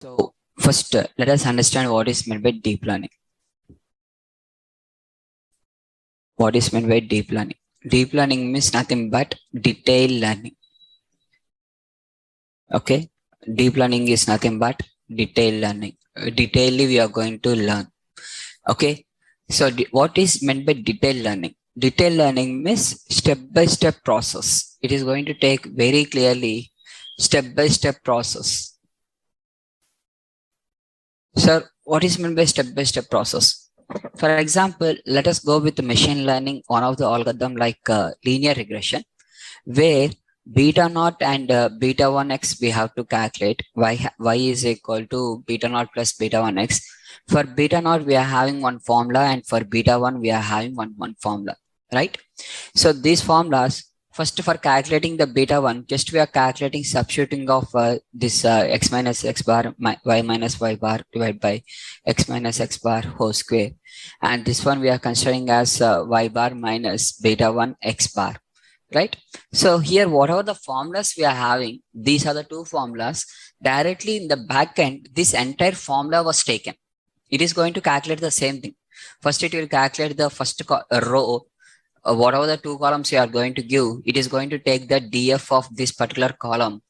So first, let us understand what is meant by deep learning. What is meant by deep learning? Deep learning means nothing but detailed learning. Okay, deep learning is nothing but detailed learning. Detailedly, we are going to learn. Okay, so what is meant by detailed learning? Detailed learning means step-by-step process. It is going to take very clearly step-by-step process. Sir, what is meant by step-by-step process? For example, let us go with machine learning, one of the algorithm like linear regression, where beta naught and beta 1x we have to calculate. Y is equal to beta naught plus beta 1x. For beta naught, we are having one formula, and for beta 1, we are having one formula, right? So these formulas, first for calculating the beta 1, just we are calculating substituting of this x minus x bar, y minus y bar divided by x minus x bar whole square. And this one we are considering as y bar minus beta 1 x bar, right? So here, whatever the formulas we are having, these are the two formulas. Directly in the back end, this entire formula was taken. It is going to calculate the same thing. First, it will calculate the first row. Whatever the two columns you are going to give, it is going to take the df of this particular column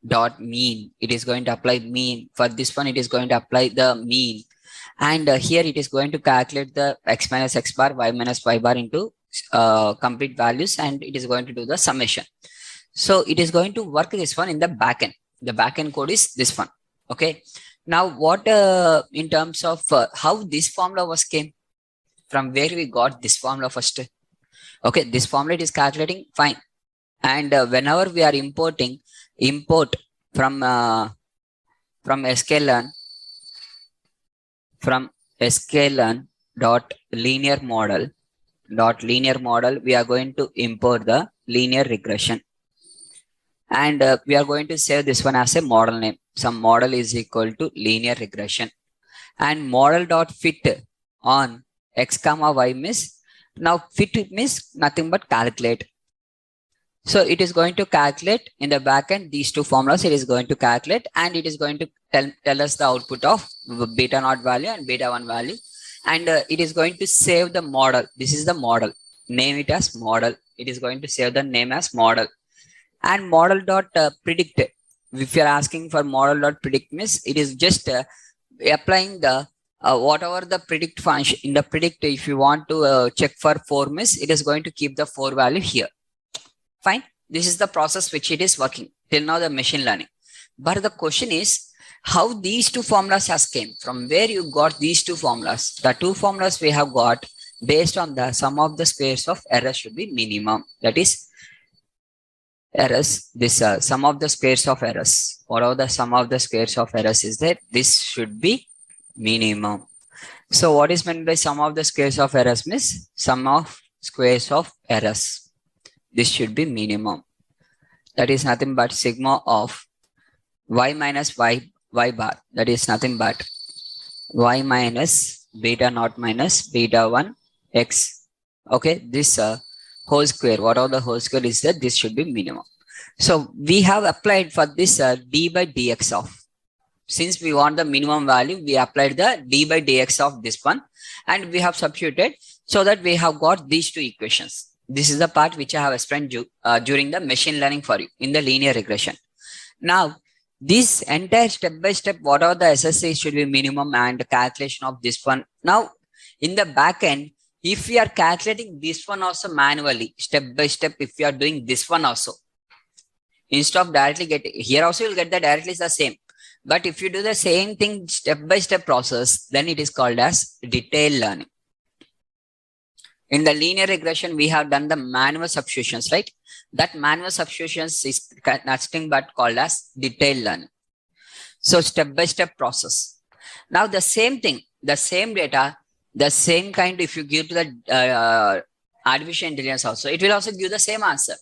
dot mean. It is going to apply mean. For this one, it is going to apply the mean. And here it is going to calculate the x minus x bar, y minus y bar into complete values, and it is going to do the summation. So it is going to work this one in the backend. The backend code is this one. Okay. Now, what in terms of how this formula was came, from where we got this formula first? Okay, this formula is calculating fine. And whenever we are importing, import from sklearn, from sklearn dot linear model, we are going to import the linear regression. And we are going to save this one as a model name. Some model is equal to linear regression. And model dot fit on x comma y means, now fit means nothing but calculate. So it is going to calculate in the backend these two formulas. It is going to calculate, and it is going to tell us the output of beta naught value and beta 1 value. And it is going to save the model. This is the model. Name it as model. It is going to save the name as model. And model dot predict. If you are asking for model dot predict means, it is just applying the whatever the predict function in the predict. If you want to check for 4 means, it is going to keep the 4 value here. Fine. This is the process which it is working till now, the machine learning. But the question is, how these two formulas has came, from where you got these two formulas? The two formulas we have got based on the sum of the squares of errors should be minimum. That is errors, this sum of the squares of errors. Whatever the sum of the squares of errors is there, this should be minimum. So what is meant by sum of the squares of errors means sum of squares of errors. This should be minimum. That is nothing but sigma of y minus y bar. That is nothing but y minus beta naught minus beta 1 x. Okay, this whole square, whatever the whole square is there, this should be minimum. So we have applied for this d by dx of, since we want the minimum value, we applied the d by dx of this one, and we have substituted, so that we have got these two equations. This is the part which I have explained during the machine learning for you in the linear regression. Now, this entire step-by-step, whatever the SSA should be minimum, and calculation of this one. Now, in the back end, if we are calculating this one also manually, step-by-step, if we are doing this one also, instead of directly getting, here also you'll get that directly is the same. But if you do the same thing step-by-step process, then it is called as detailed learning. In the linear regression, we have done the manual substitutions, right? That manual substitutions is nothing but called as detailed learning. So step-by-step process. Now the same thing, the same data, the same kind, if you give to the artificial intelligence also, it will also give the same answer.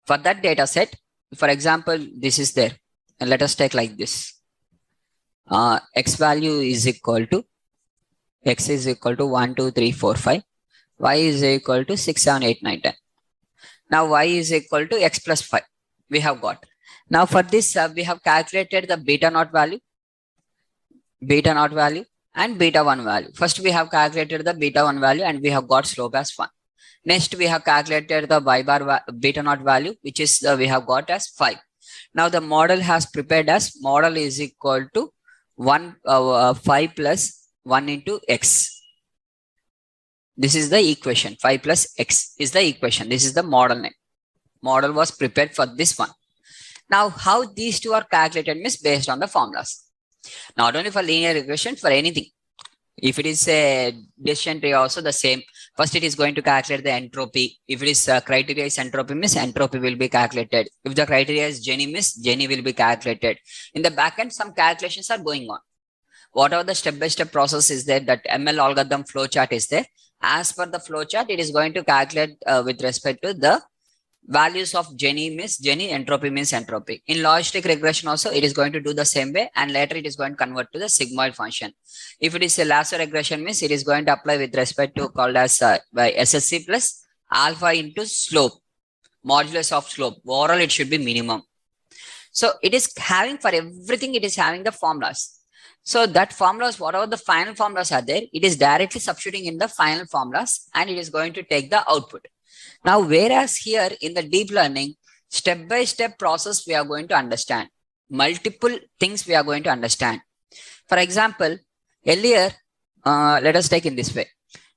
For that data set, for example, this is there. And let us take like this. X value is equal to, x is equal to 1, 2, 3, 4, 5. Y is equal to 6, 7, 8, 9, 10. Now y is equal to x plus 5. We have got. Now for this, we have calculated the beta naught value. beta naught value and beta 1 value. First, we have calculated the beta 1 value and we have got slope as 1. Next, we have calculated the y bar beta naught value, which is we have got as 5. Now, the model has prepared as model is equal to 5 plus 1 into x. This is the equation. 5 plus x is the equation. This is the model name. Model was prepared for this one. Now, how these two are calculated is based on the formulas. Not only for linear regression, for anything. If it is a decision tree, also the same. First, it is going to calculate the entropy. If it is criteria is entropy, means entropy will be calculated. If the criteria is Gini, means Gini will be calculated. In the backend, some calculations are going on. Whatever the step-by-step process is there, that ML algorithm flowchart is there. As per the flowchart, it is going to calculate with respect to the values of Gini means Gini, entropy means entropy. In logistic regression also, it is going to do the same way, and later it is going to convert to the sigmoid function. If it is a lasso regression means it is going to apply with respect to called as by SSC plus alpha into slope, modulus of slope. Overall, it should be minimum. So it is having for everything, it is having the formulas. So that formulas, whatever the final formulas are there, it is directly substituting in the final formulas and it is going to take the output. Now, whereas here in the deep learning, step-by-step process we are going to understand. Multiple things we are going to understand. For example, earlier, let us take in this way.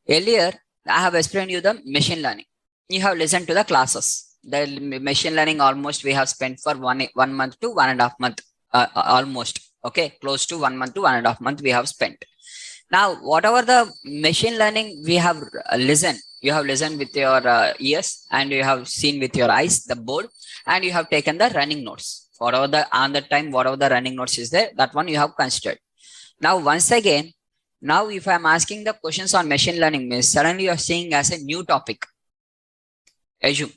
Earlier, I have explained you the machine learning. You have listened to the classes. The machine learning almost we have spent for 1 month to 1.5 months, almost. Okay, close to 1 month to 1.5 months we have spent. Now, whatever the machine learning we have listened, you have listened with your ears and you have seen with your eyes the board and you have taken the running notes. Whatever the on the time, whatever the running notes is there, that one you have considered. Now, once again, now if I am asking the questions on machine learning, means suddenly you are seeing as a new topic. Assume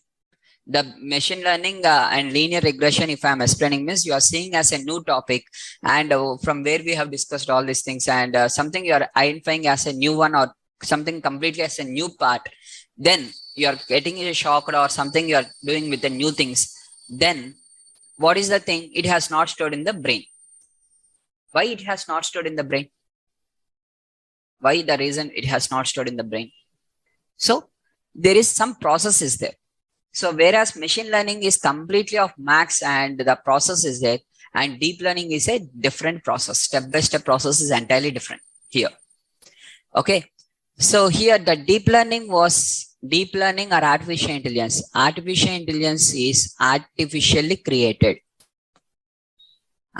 the machine learning and linear regression, if I am explaining, means you are seeing as a new topic and from where we have discussed all these things and something you are identifying as a new one or something completely as a new part, then you are getting a shock or something you are doing with the new things. Then what is the thing? It has not stored in the brain. Why it has not stored in the brain? Why the reason it has not stored in the brain? So there is some process is there. So whereas machine learning is completely of max and the process is there, and deep learning is a different process. Step-by-step process is entirely different here. Okay. So here the deep learning was deep learning or artificial intelligence. Artificial intelligence is artificially created.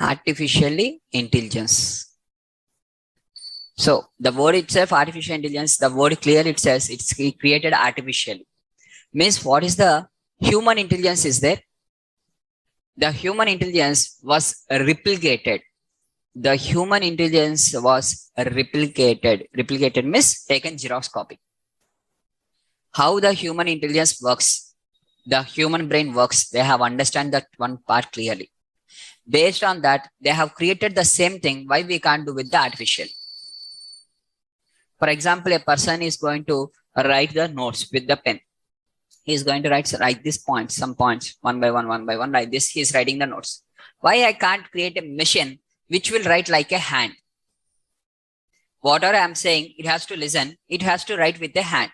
Artificially intelligence. So the word itself, artificial intelligence, the word clearly it says it's created artificially. Means what is the human intelligence is there? The human intelligence was replicated. The human intelligence was replicated. Replicated means taken Xerox copy. How the human intelligence works, the human brain works, they have understand that one part clearly. Based on that, they have created the same thing. Why we can't do with the artificial? For example, a person is going to write the notes with the pen. He is going to write these points, some points, one by one, like this. He is writing the notes. Why I can't create a machine which will write like a hand? Whatever I am saying, it has to listen. It has to write with a hand.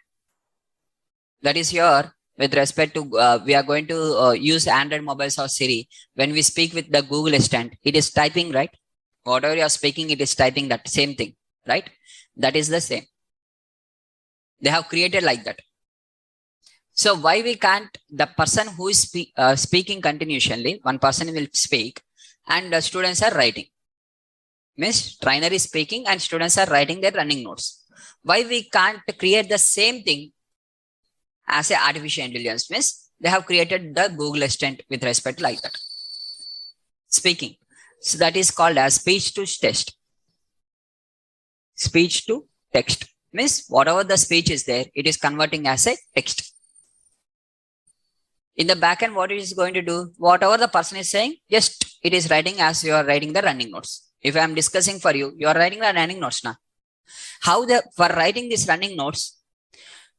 That is here with respect to, we are going to use Android mobiles or Siri. When we speak with the Google Assistant, it is typing, right? Whatever you are speaking, it is typing that same thing, right? That is the same. They have created like that. So why we can't, the person who is speaking continuously, one person will speak and the students are writing. Means trainer is speaking and students are writing their running notes. Why we can't create the same thing as a artificial intelligence? Means they have created the Google Assistant with respect like that. Speaking. So that is called as speech to text. Speech to text. Means whatever the speech is there, it is converting as a text. In the backend, what it is going to do, whatever the person is saying, just it is writing as you are writing the running notes. If I am discussing for you, you are writing the running notes now. How for writing these running notes?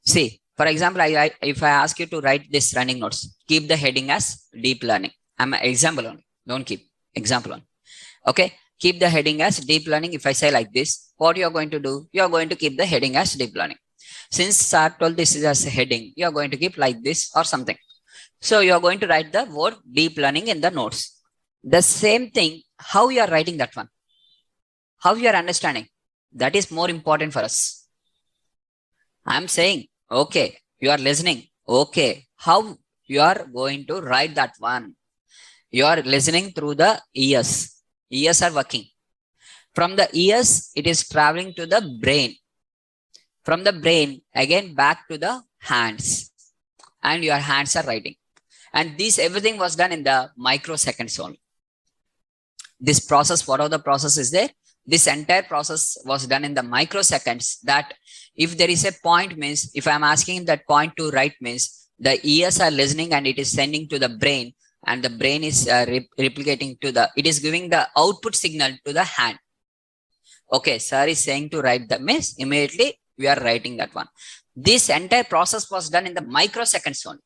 See, for example, if I ask you to write this running notes, keep the heading as deep learning. I'm an example only. Don't keep example only. Okay. keep the heading as deep learning. If I say like this, what you are going to do? You are going to keep the heading as deep learning. Since sir told this is as a heading, you are going to keep like this or something. So you are going to write the word deep learning in the notes. The same thing, how you are writing that one, how you are understanding, that is more important for us. I'm saying, okay, you are listening. Okay, how you are going to write that one? You are listening through the ears. Ears are working. From the ears, it is traveling to the brain. From the brain, again back to the hands. And your hands are writing. And this everything was done in the microseconds only. This process, whatever the process is there, this entire process was done in the microseconds. That if there is a point means, if I'm asking that point to write means, the ears are listening and it is sending to the brain, and the brain is replicating to the, it is giving the output signal to the hand. Okay, sir is saying to write the means, immediately we are writing that one. This entire process was done in the microseconds only.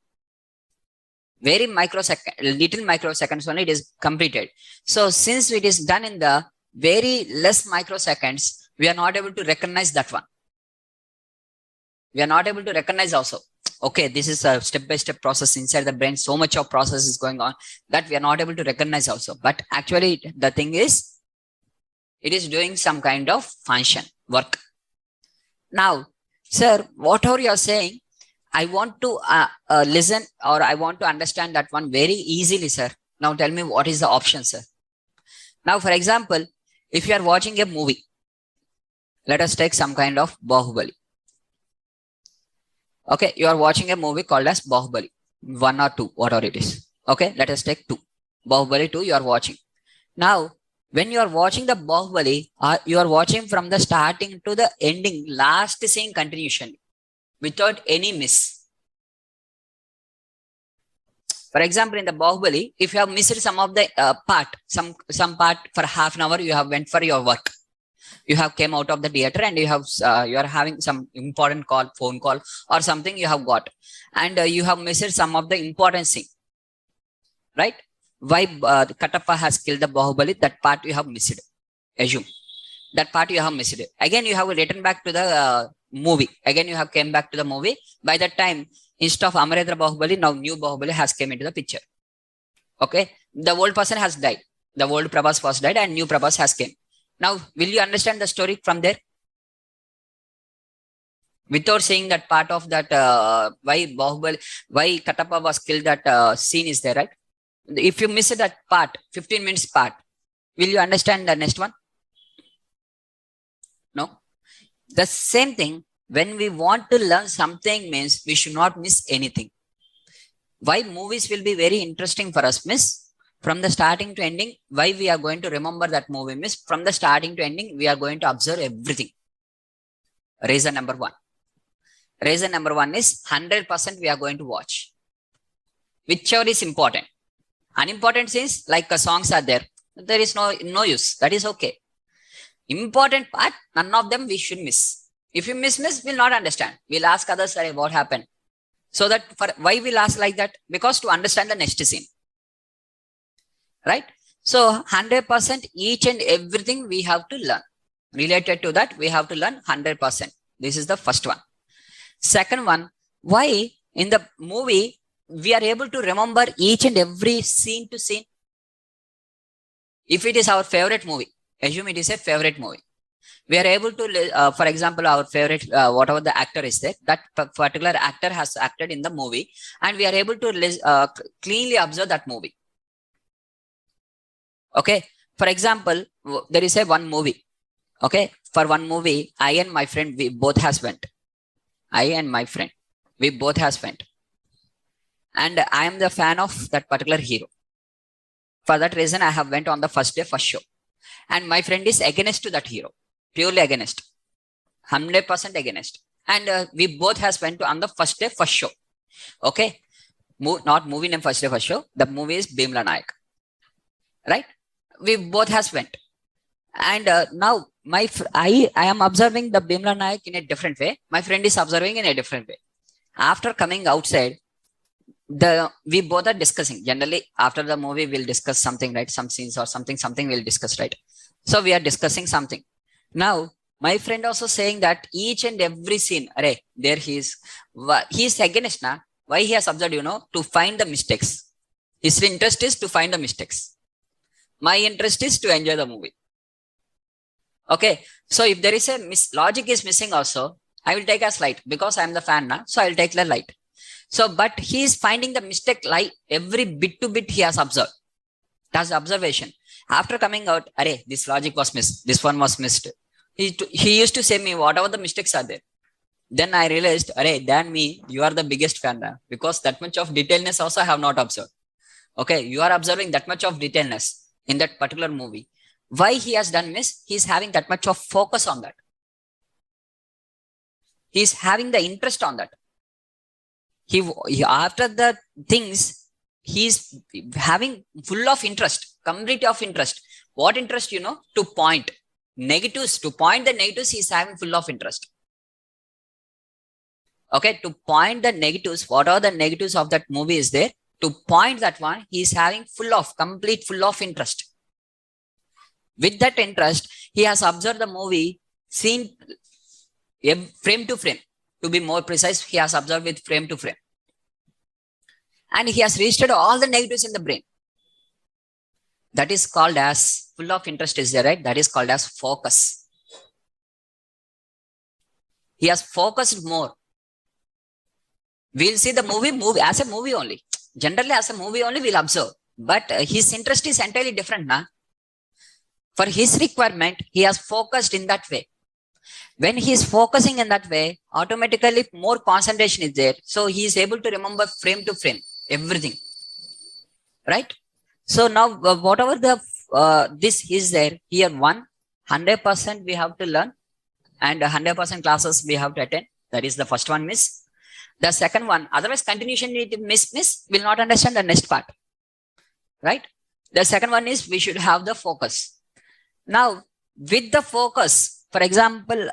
Very microsecond, little microseconds only it is completed. So since it is done in the very less microseconds, we are not able to recognize that one. We are not able to recognize also. Okay, this is a step-by-step process inside the brain. So much of process is going on that we are not able to recognize also. But actually the thing is, it is doing some kind of function, work. Now, sir, whatever you are saying, I want to listen, or I want to understand that one very easily, sir. Now tell me what is the option, sir. Now, for example, if you are watching a movie, let us take some kind of Bahubali. Okay, you are watching a movie called as Bahubali, 1 or 2, whatever it is. Okay, let us take 2. Bahubali 2 you are watching. Now, when you are watching the Bahubali, you are watching from the starting to the ending, last scene continuation, without any miss. For example, in the Bahubali, if you have missed some of the part, some part for half an hour, you have went for your work. You have came out of the theater and you have you are having some important call, phone call or something you have got, and you have missed some of the important scene, right? Why Katappa has killed the Bahubali, that part you have missed. Assume that part you have missed. Again, you have written back to the movie. Again, you have came back to the movie. By that time, instead of Amarendra Bahubali, now new Bahubali has came into the picture. Okay, the old person has died. The old Prabhas was died and new Prabhas has came. Now, will you understand the story from there? Without saying that part of that, why Bahubali, why Katappa was killed, that scene is there, right? If you miss that part, 15 minutes part, will you understand the next one? No. The same thing, when we want to learn something means we should not miss anything. Why movies will be very interesting for us means, from the starting to ending, why we are going to remember that movie means, from the starting to ending, we are going to observe everything. Reason number 1. Reason number 1 is 100% we are going to watch. Whichever is important. Unimportant scenes like songs are there. There is no use. That is okay. Important part, none of them we should miss. If you miss, we'll not understand. We'll ask others what happened. So that for why we'll ask like that? Because to understand the next scene. Right? So 100% each and everything we have to learn. Related to that, we have to learn 100%. This is the first one. Second one, why in the movie we are able to remember each and every scene to scene? If it is our favorite movie, assume it is a favorite movie. We are able to, for example, our favorite, whatever the actor is there, that particular actor has acted in the movie, and we are able to cleanly observe that movie. Okay. For example, there is a one movie. Okay. For one movie, I and my friend, we both has went. I and my friend, we both has went. And I am the fan of that particular hero. For that reason, I have went on the first day, first show. And my friend is against to that hero. Purely against. 100% against. And we both has went on the first day, first show. Okay. Not movie name first day, first show. The movie is Bhimla Nayak. Right? We both has went. And now I am observing the Bhimla Nayak in a different way. My friend is observing in a different way. After coming outside, we both are discussing. Generally, after the movie, we'll discuss something, right? Some scenes or something we'll discuss, right? So we are discussing something. Now, my friend also saying that each and every scene, array, there he is against na. Why he has observed, to find the mistakes. His interest is to find the mistakes. My interest is to enjoy the movie. Okay. So if there is a logic is missing also, I will take as light because I am the fan now. So I will take the light. So, but he is finding the mistake light every bit to bit he has observed. That's the observation. After coming out, array, this logic was missed. This one was missed. He used to say me, whatever the mistakes are there. Then I realized, array, than me, you are the biggest fan now, because that much of detailness also I have not observed. Okay, you are observing that much of detailness in that particular movie. Why he has done this? He's having that much of focus on that. He's having the interest on that. He after the things, he's having full of interest, complete of interest. What interest, to point negatives, to point the negatives, he's having full of interest. Okay, to point the negatives, what are the negatives of that movie is there? To point that one, he's having full of interest. With that interest, he has observed the movie, seen frame to frame. To be more precise, he has observed with frame to frame. And he has registered all the negatives in the brain. That is called as full of interest is there, right? That is called as focus. He has focused more. We'll see the movie as a movie only. Generally, as a movie only, we'll observe. But his interest is entirely different now. For his requirement, he has focused in that way. When he is focusing in that way, automatically more concentration is there. So he is able to remember frame to frame, everything. Right? So now, whatever this is there, here 100% we have to learn, and 100% classes we have to attend. That is the first one miss. The second one, otherwise continuation need miss, will not understand the next part. Right? The second one is we should have the focus. Now, with the focus, for example,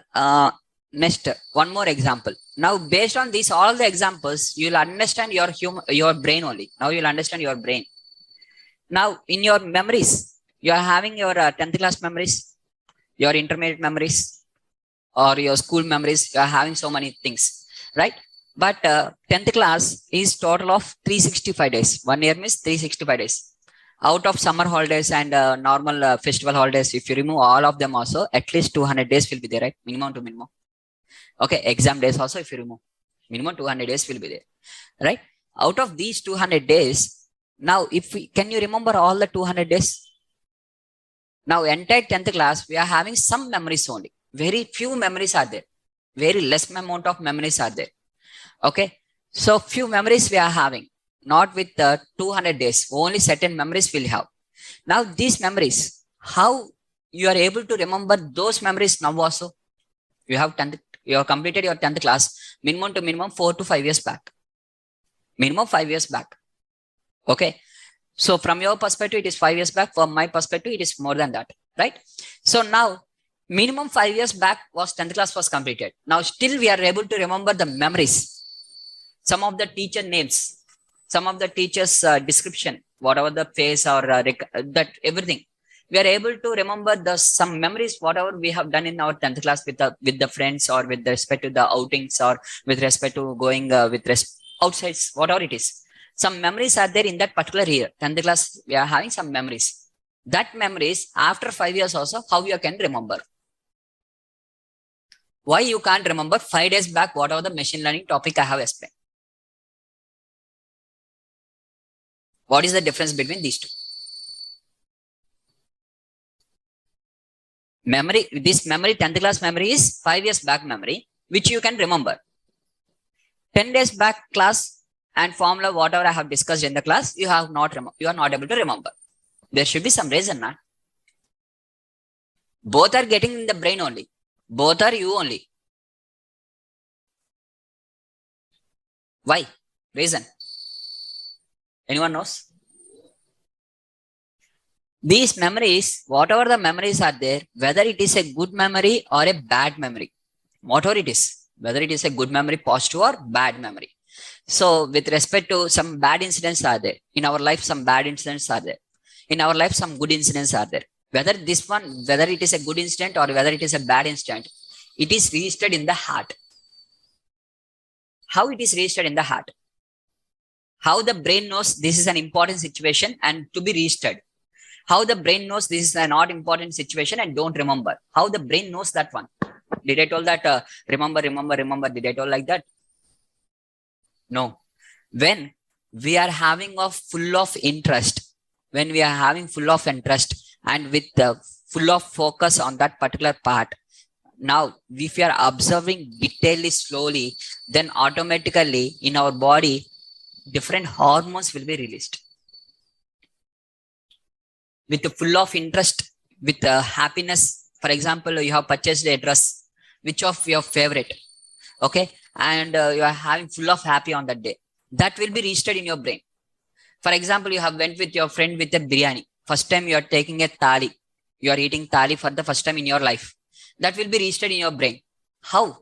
next, one more example. Now, based on these, all the examples, you'll understand your brain only. Now, you'll understand your brain. Now, in your memories, you are having your 10th class memories, your intermediate memories, or your school memories. You are having so many things, right? But 10th class is total of 365 days. 1 year means 365 days. Out of summer holidays and normal festival holidays, if you remove all of them also, at least 200 days will be there, right? Minimum to minimum. Okay, exam days also, if you remove, minimum 200 days will be there, right? Out of these 200 days, now can you remember all the 200 days? Now, entire 10th class, we are having some memories only. Very few memories are there. Very less amount of memories are there. Okay, so few memories we are having. Not with 200 days, only certain memories we'll have. Now, these memories, how you are able to remember those memories now also? You have completed your 10th class, minimum to minimum 4 to 5 years back. Minimum 5 years back. Okay. So from your perspective, it is 5 years back. From my perspective, it is more than that, right? So now, minimum 5 years back was 10th class was completed. Now, still we are able to remember the memories. Some of the teacher names. Some of the teachers' description, whatever the face or that everything, we are able to remember some memories, whatever we have done in our 10th class with the friends, or with respect to the outings, or with respect to going outside, whatever it is. Some memories are there in that particular year. 10th class, we are having some memories. That memories, after 5 years also, how you can remember? Why you can't remember 5 days back, whatever the machine learning topic I have explained? What is the difference between these two? Memory, this memory, 10th class memory is 5 years back memory, which you can remember. 10 days back class and formula, whatever I have discussed in the class, you are not able to remember. There should be some reason, na? Both are getting in the brain only. Both are you only. Why? Reason. Anyone knows? These memories, whatever the memories are there, whether it is a good memory or a bad memory, whatever it is, whether it is a good memory, positive or bad memory. So with respect to some bad incidents are there. In our life, some bad incidents are there. In our life, some good incidents are there. Whether this one, whether it is a good instant or whether it is a bad instant, it is registered in the heart. How it is registered in the heart? How the brain knows this is an important situation and to be registered? How the brain knows this is a not important situation and don't remember? How the brain knows that one? Did I told that remember? Did I told like that? No. When we are having a full of interest, when we are having full of interest and with full of focus on that particular part, now if we are observing detailedly slowly, then automatically in our body, different hormones will be released. With the full of interest, with happiness, for example, you have purchased a dress, which of your favorite, okay, and you are having full of happy on that day, that will be registered in your brain. For example, you have went with your friend with a biryani, first time you are taking a thali, you are eating thali for the first time in your life, that will be registered in your brain. How?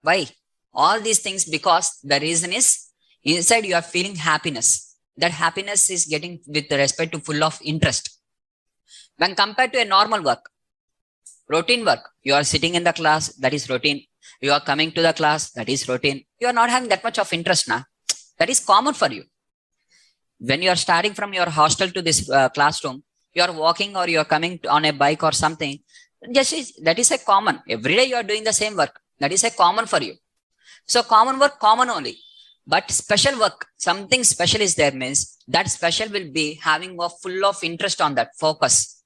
Why? All these things, because the reason is inside you are feeling happiness. That happiness is getting with respect to full of interest. When compared to a normal work, routine work, you are sitting in the class, that is routine. You are coming to the class, that is routine. You are not having that much of interest now. That is common for you. When you are starting from your hostel to this classroom, you are walking or you are coming on a bike or something. That is a common. Every day you are doing the same work. That is a common for you. So common work, common only. But special work, something special is there, means that special will be having a full of interest on that, focus.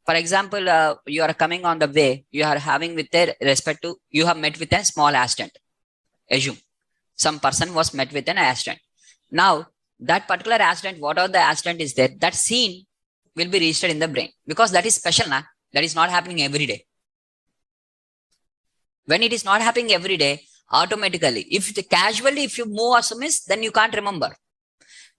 For example, you are coming on the way, you are having with a respect to, you have met with a small accident. Assume some person was met with an accident. Now, that particular accident, whatever the accident is there, that scene will be registered in the brain because that is special, na? That is not happening every day. When it is not happening every day, automatically, if you move or miss, then you can't remember.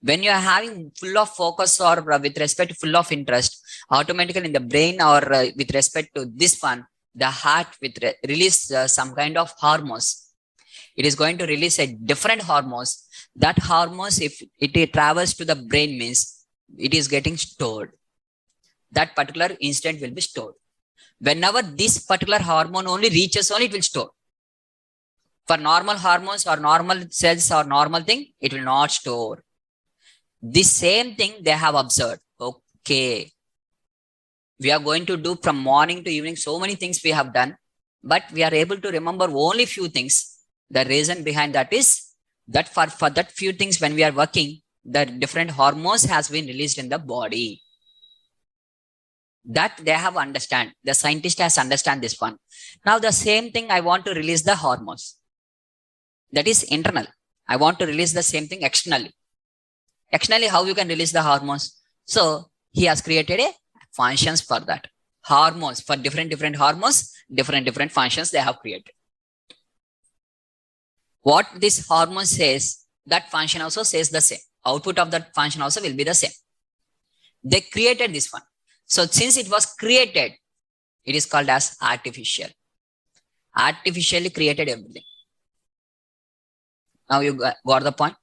When you are having full of focus or with respect to full of interest, automatically in the brain or with respect to this one, the heart with release some kind of hormones. It is going to release a different hormones. That hormones, if it travels to the brain, means it is getting stored. That particular instant will be stored. Whenever this particular hormone only reaches, only it will store. For normal hormones or normal cells or normal thing, it will not store. This same thing they have observed. Okay. We are going to do from morning to evening so many things we have done, but we are able to remember only few things. The reason behind that is that for that few things when we are working, the different hormones has been released in the body. That they have understand. The scientist has understand this one. Now the same thing I want to release the hormones. That is internal. I want to release the same thing externally. Externally, how you can release the hormones? So he has created a functions for that. Hormones for different hormones, different functions they have created. What this hormone says, that function also says the same. Output of that function also will be the same. They created this one. So since it was created, it is called as artificial. Artificially created everything. Now you got the point?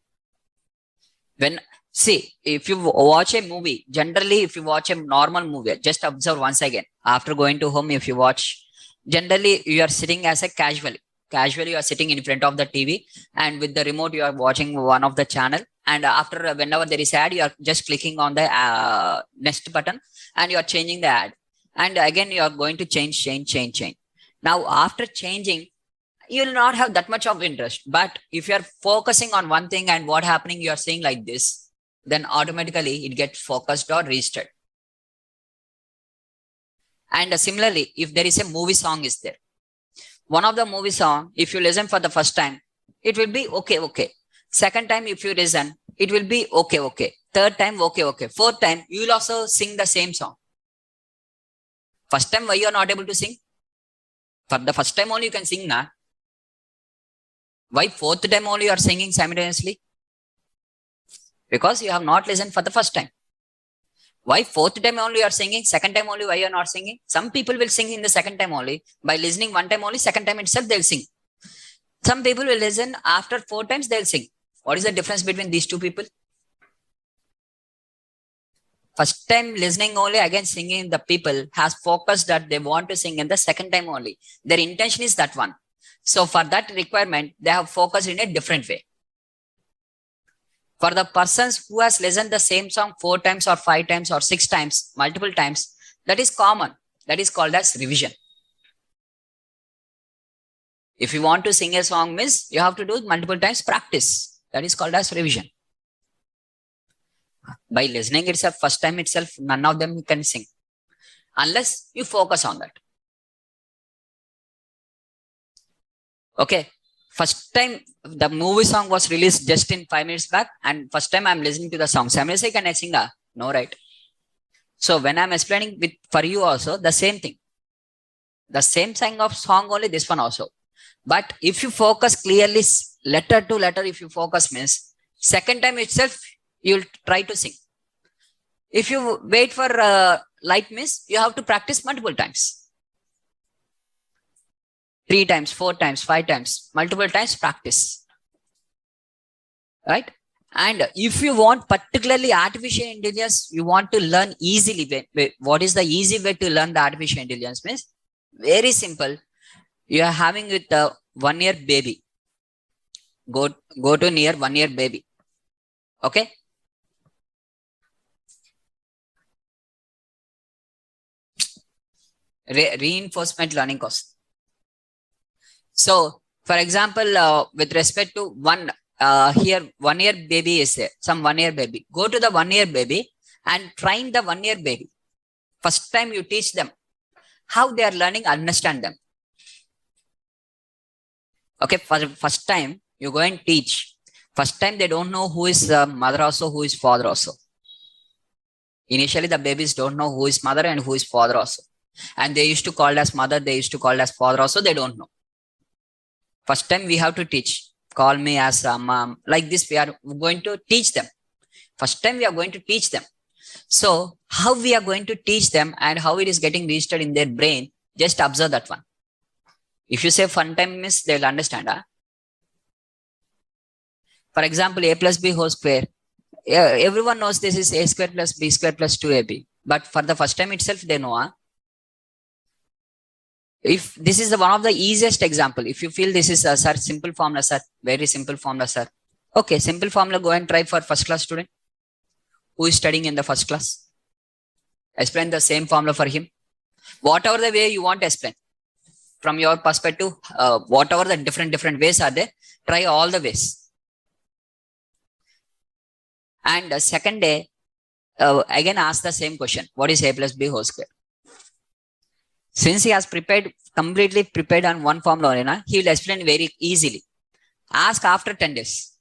See, if you watch a movie, generally if you watch a normal movie, just observe once again. After going to home, if you watch, generally you are sitting as a casually you are sitting in front of the TV and with the remote you are watching one of the channel, and after whenever there is ad, you are just clicking on the next button and you are changing the ad, and again you are going to change. Now after changing, you will not have that much of interest, but if you are focusing on one thing and what happening you are seeing like this, then automatically it gets focused or registered. And similarly, if there is a movie song is there, one of the movie song, if you listen for the first time, it will be okay. Second time, if you listen, it will be okay. Third time, okay. Fourth time, you will also sing the same song. First time, why you are not able to sing? For the first time only you can sing, na? Why fourth time only you are singing simultaneously? Because you have not listened for the first time. Why fourth time only you are singing? Second time only why you are not singing? Some people will sing in the second time only. By listening one time only, second time itself they will sing. Some people will listen after 4 times they will sing. What is the difference between these two people? first time listening only, again singing, the people has focused that they want to sing in the second time only. Their intention is that one. So for that requirement, they have focused in a different way. For the persons who has listened the same song 4 times or 5 times or 6 times, multiple times, that is common. That is called as revision. If you want to sing a song, means you have to do multiple times practice. That is called as revision. By listening itself, first time itself, none of them can sing. Unless you focus on that. Okay. First time the movie song was released just in 5 minutes back, and first time I'm listening to the song. So I'm say, can I sing? No, right? So when I'm explaining with for you also, the same thing. The same song only, this one also. But if you focus clearly, letter to letter, if you focus means, second time itself, you'll try to sing. If you wait for light means, you have to practice multiple times. 3 times, 4 times, 5 times, multiple times practice. Right? And if you want particularly artificial intelligence, you want to learn easily. What is the easy way to learn the artificial intelligence means? Very simple. You are having with the 1 year baby. Go to near 1 year baby. Okay? Reinforcement learning course. So, for example, with respect to here 1 year baby is there, some 1 year baby. Go to the 1 year baby and train the 1 year baby. First time you teach them how they are learning, understand them. Okay, first time you go and teach. First time they don't know who is mother also, who is father also. Initially the babies don't know who is mother and who is father also. And they used to call as mother, they used to call as father also, they don't know. First time we have to teach. Call me as mom. Like this, we are going to teach them. First time we are going to teach them. So how we are going to teach them and how it is getting registered in their brain, just observe that one. If you say fun time means, they will understand. Huh? For example, a plus b whole square. Everyone knows this is a square plus b square plus 2ab. But for the first time itself, they know. Huh? If this is one of the easiest example, if you feel this is sir, simple formula, sir, very simple formula, sir. Okay, simple formula, go and try for first class student who is studying in the first class. Explain the same formula for him. Whatever the way you want to explain. From your perspective, whatever the different ways are there, try all the ways. And the second day, again ask the same question. What is a plus b whole square? Since he has completely prepared on one formula, he will explain very easily. Ask after 10 days.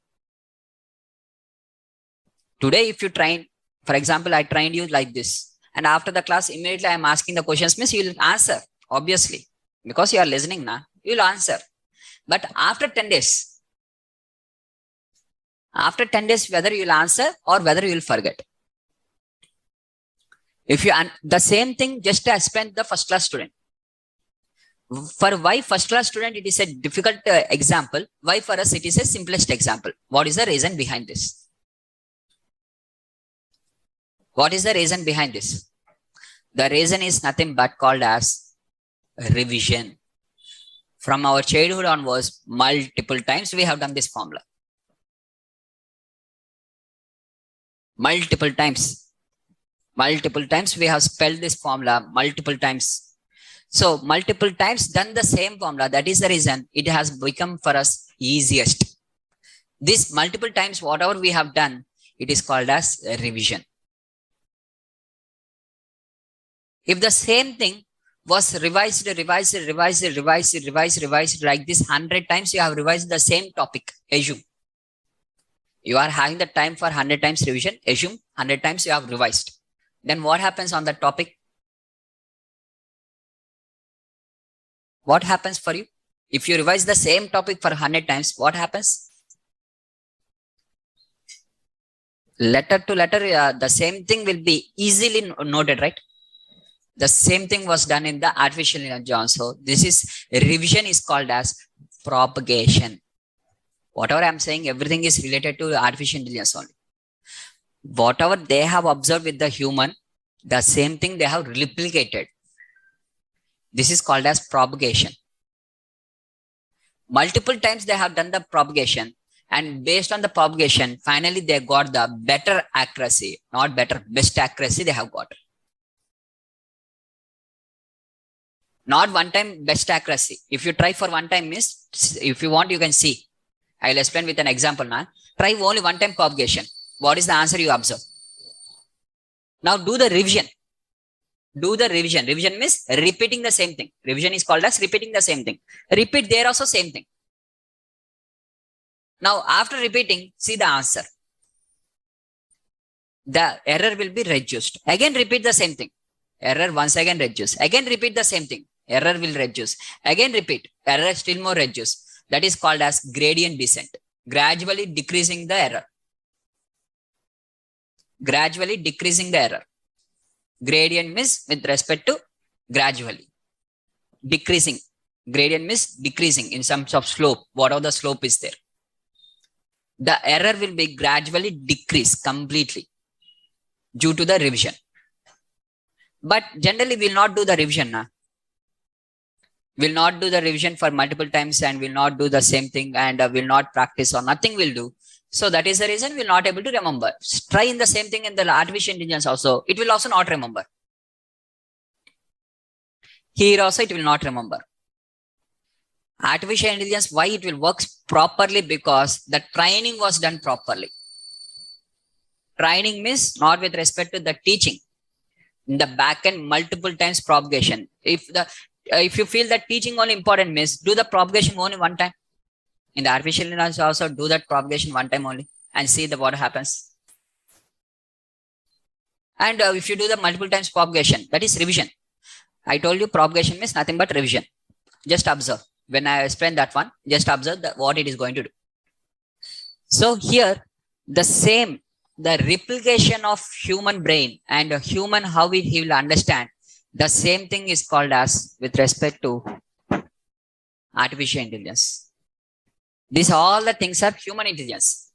Today, if you train, for example, I trained you like this. And after the class, immediately I am asking the questions, means you will answer, obviously. Because you are listening now, you will answer. But after 10 days, whether you will answer or whether you will forget. If you the same thing, just to explain the first class student. For why first class student it is a difficult example, why for us it is a simplest example. What is the reason behind this? What is the reason behind this? The reason is nothing but called as revision. From our childhood onwards, multiple times we have done this formula. Multiple times we have spelled this formula multiple times. So multiple times done the same formula. That is the reason it has become for us easiest. This multiple times, whatever we have done, it is called as revision. If the same thing was revised like this 100 times, you have revised the same topic. Assume you are having the time for 100 times revision. Assume 100 times you have revised. Then what happens on that topic? What happens for you? If you revise the same topic for 100 times, what happens? Letter to letter, the same thing will be easily noted, right? The same thing was done in the artificial intelligence. So this is revision is called as propagation. Whatever I'm saying, everything is related to artificial intelligence only. Whatever they have observed with the human, the same thing they have replicated. This is called as propagation. Multiple times they have done the propagation, and based on the propagation, finally they got the better accuracy, not better, best accuracy they have got. Not one time best accuracy. If you try for one time, miss, if you want, you can see. I'll explain with an example now. Try only one time propagation. What is the answer you observe? Now do the revision. Do the revision. Revision means repeating the same thing. Revision is called as repeating the same thing. Repeat there also same thing. Now after repeating, see the answer. The error will be reduced. Again repeat the same thing. Error once again reduce. Again repeat the same thing. Error will reduce. Again repeat. Error still more reduce. That is called as gradient descent. Gradually decreasing the error. Gradually decreasing the error. Gradient means with respect to gradually. Decreasing. Gradient means decreasing in terms of slope. Whatever the slope is there. The error will be gradually decreased completely due to the revision. But generally we will not do the revision now. Will not do the revision for multiple times and will not do the same thing and will not practice or nothing will do. So that is the reason we will not able to remember. Try in the same thing in the artificial intelligence also. It will also not remember. Here also it will not remember. Artificial intelligence, why it will work properly? Because the training was done properly. Training means not with respect to the teaching. In the back end, multiple times propagation. If you feel that teaching only important means, do the propagation only one time. In the artificial intelligence also do that propagation one time only and see what happens. And if you do the multiple times propagation, that is revision. I told you propagation means nothing but revision. Just observe. When I explain that one, just observe what it is going to do. So here, the replication of human brain and a human, how he will understand, the same thing is called as with respect to artificial intelligence. These all the things are human intelligence.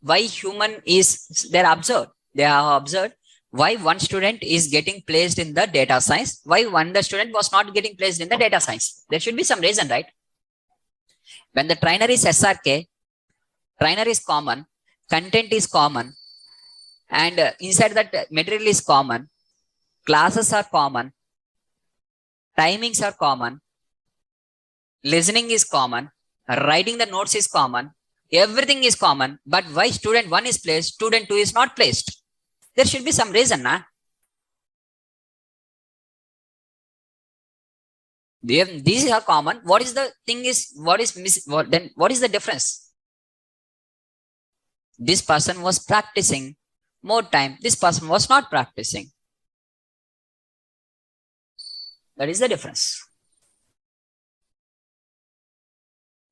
Why human is, they are observed. They have observed why one student is getting placed in the data science, why one the student was not getting placed in the data science. There should be some reason, right? When the trainer is SRK, trainer is common, content is common, and inside that material is common, classes are common, timings are common, listening is common, writing the notes is common, everything is common, but why student 1 is placed, student 2 is not placed? There should be some reason, nah? These are common. What is the thing is, what is then what is the difference? This person was practicing more time. This person was not practicing. That is the difference.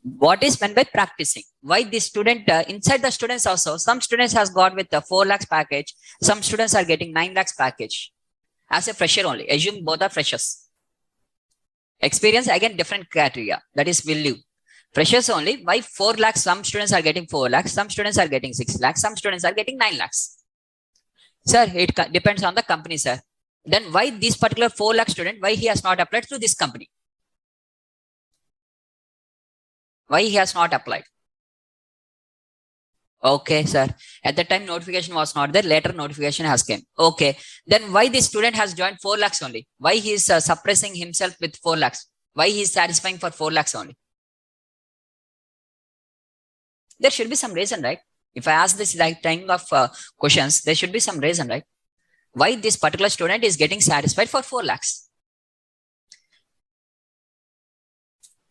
What is meant by practicing? Why this student, inside the students also, some students has got with the 4 lakhs package. Some students are getting 9 lakhs package. As a fresher only. Assume both are freshers. Experience, again, different criteria. That is will live. Freshers only. Why 4 lakhs? Some students are getting 4 lakhs. Some students are getting 6 lakhs. Some students are getting 9 lakhs. Sir, it depends on the company, sir. Then why this particular 4 lakh student, why he has not applied to this company? Why he has not applied? Okay, sir. At the time notification was not there. Later notification has came. Okay. Then why this student has joined 4 lakhs only? Why he is suppressing himself with 4 lakhs? Why he is satisfying for 4 lakhs only? There should be some reason, right? If I ask this like kind of questions, there should be some reason, right? Why this particular student is getting satisfied for 4 lakhs?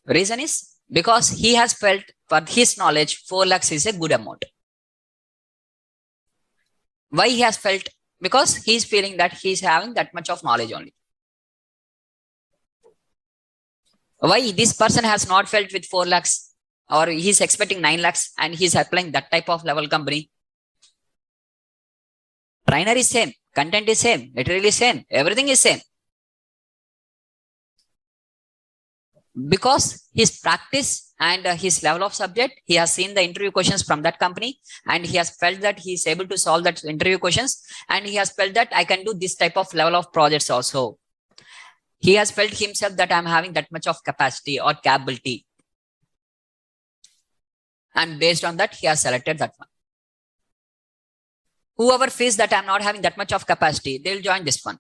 Reason is because he has felt for his knowledge 4 lakhs is a good amount. Why he has felt? Because he is feeling that he is having that much of knowledge only. Why this person has not felt with 4 lakhs or he is expecting 9 lakhs and he is applying that type of level company? Trainer is same, content is same, material is same, everything is same. Because his practice and his level of subject, he has seen the interview questions from that company, and he has felt that he is able to solve that interview questions, and he has felt that I can do this type of level of projects also. He has felt himself that I'm having that much of capacity or capability. And based on that, he has selected that one. Whoever feels that I'm not having that much of capacity, they'll join this one.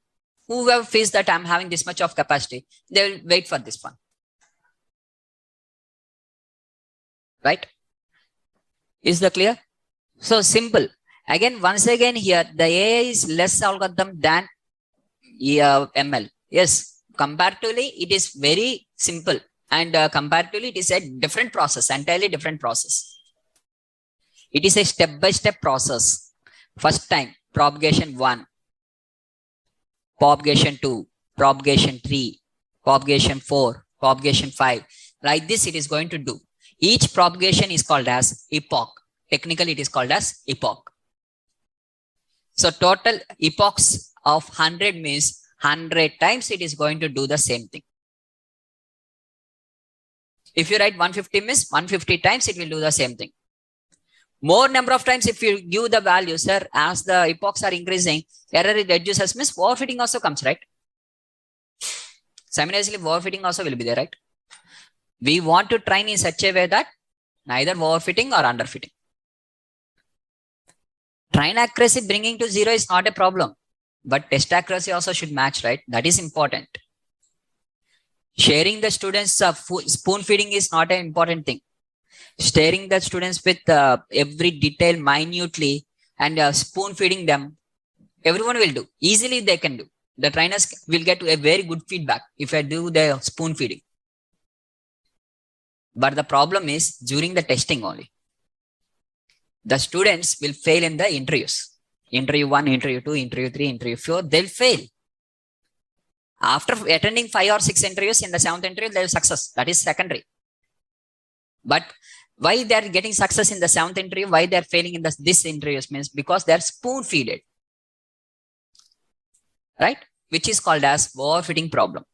Whoever feels that I'm having this much of capacity, they'll wait for this one. Right? Is that clear? So simple. Again, once again here, the AI is less algorithm than ML. Yes, comparatively, it is very simple. And comparatively, it is a different process, entirely different process. It is a step-by-step process. First time, propagation 1, propagation 2, propagation 3, propagation 4, propagation 5. Like this, it is going to do. Each propagation is called as epoch. Technically, it is called as epoch. So total epochs of 100 means 100 times it is going to do the same thing. If you write 150 means 150 times it will do the same thing. More number of times if you give the value, sir, as the epochs are increasing, error reduces means overfitting also comes, right? Simultaneously, overfitting also will be there, right? We want to train in such a way that neither overfitting or underfitting. Train accuracy bringing to 0 is not a problem, but test accuracy also should match, right? That is important. Sharing the students spoon feeding is not an important thing. Staring the students with every detail minutely and spoon feeding them, everyone will do. Easily they can do. The trainers will get a very good feedback if I do the spoon feeding. But the problem is during the testing only. The students will fail in the interviews. Interview 1, interview 2, interview 3, interview 4, they'll fail. After attending 5 or 6 interviews, in the 7th interview, they'll success. That is secondary. But why they are getting success in the 7th interview, why they are failing in this interviews means because they are spoon feeded. Right? Which is called as overfitting problem.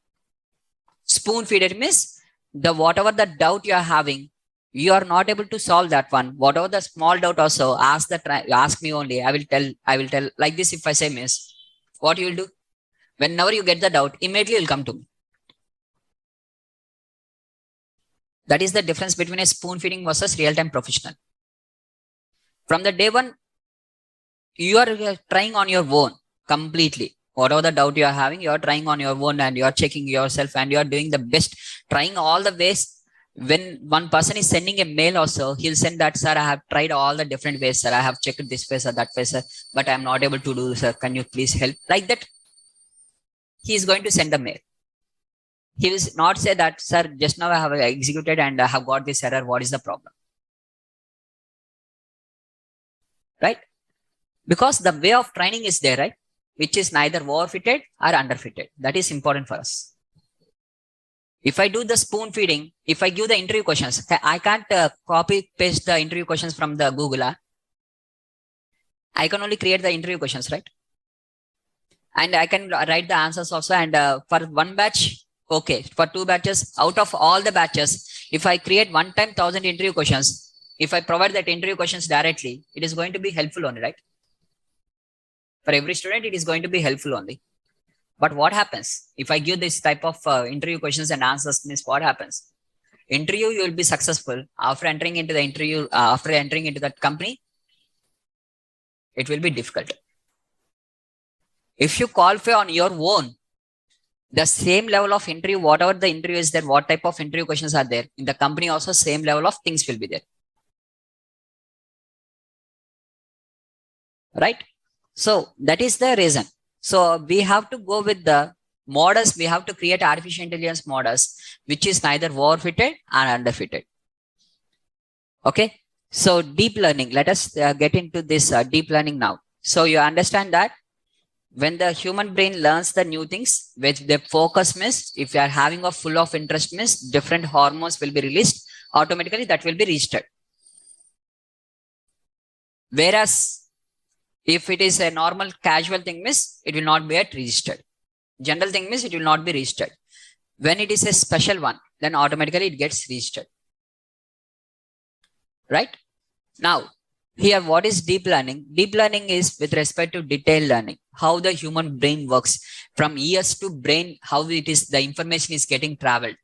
Spoon feeded means whatever the doubt you are having, you are not able to solve that one. Whatever the small doubt also, ask me only. I will tell like this. If I say miss, what you will do? Whenever you get the doubt, immediately you will come to me. That is the difference between a spoon feeding versus real-time professional. From the day one, you are trying on your own completely. Whatever the doubt you are having, you are trying on your own and you are checking yourself and you are doing the best, trying all the ways. When one person is sending a mail also, he'll send that, sir, I have tried all the different ways, sir. I have checked this way, sir, that way, sir, but I am not able to do, sir. Can you please help? Like that, he is going to send a mail. He will not say that, sir, just now I have executed and I have got this error. What is the problem? Right? Because the way of training is there, right? Which is neither overfitted or underfitted. That is important for us. If I do the spoon feeding, if I give the interview questions, I can't copy paste the interview questions from the Google. I can only create the interview questions, right? And I can write the answers also. And for one batch, okay. For 2 batches, out of all the batches, if I create one time 1000 interview questions, if I provide that interview questions directly, it is going to be helpful only, right? For every student, it is going to be helpful only. But what happens if I give this type of interview questions and answers? Means what happens? Interview, you will be successful. After entering into the interview, after entering into that company, it will be difficult. If you qualify on your own, the same level of interview, whatever the interview is there, what type of interview questions are there in the company, also same level of things will be there. Right? So that is the reason. So we have to go with the models. We have to create artificial intelligence models, which is neither overfitted or underfitted. Okay. So deep learning, let us get into this deep learning now. So you understand that when the human brain learns the new things, which the focus means, if you are having a full of interest means different hormones will be released, automatically that will be registered. Whereas if it is a normal casual thing means, it will not be at registered. General thing means it will not be registered. When it is a special one, then automatically it gets registered. right? Now, here, what is deep learning? Deep learning is with respect to detailed learning, how the human brain works from ears to brain, how it is, the information is getting traveled.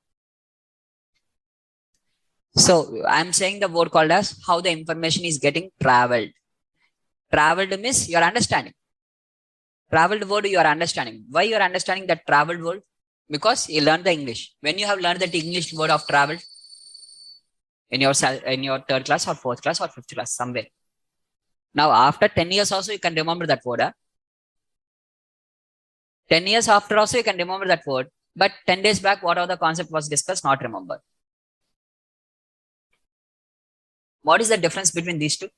So I'm saying the word called as how the information is getting traveled. Traveled means your understanding. Traveled word you are understanding. Why you are understanding that traveled word? Because you learn the English. When you have learned that English word of travel in your third class or fourth class or fifth class somewhere. Now after 10 years also you can remember that word. 10 years after also you can remember that word. But 10 days back, whatever the concept was discussed, not remember. What is the difference between these two?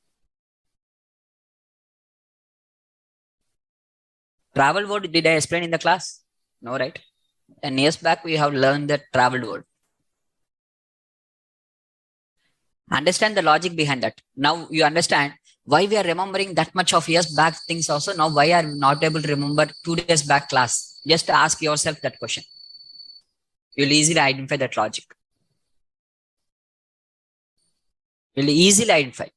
Travel word, did I explain in the class? No, right? 10 years back, we have learned the travel word. Understand the logic behind that. Now you understand why we are remembering that much of years back things also. Now why are we not able to remember 2 days back class? Just ask yourself that question. You'll easily identify that logic. You'll easily identify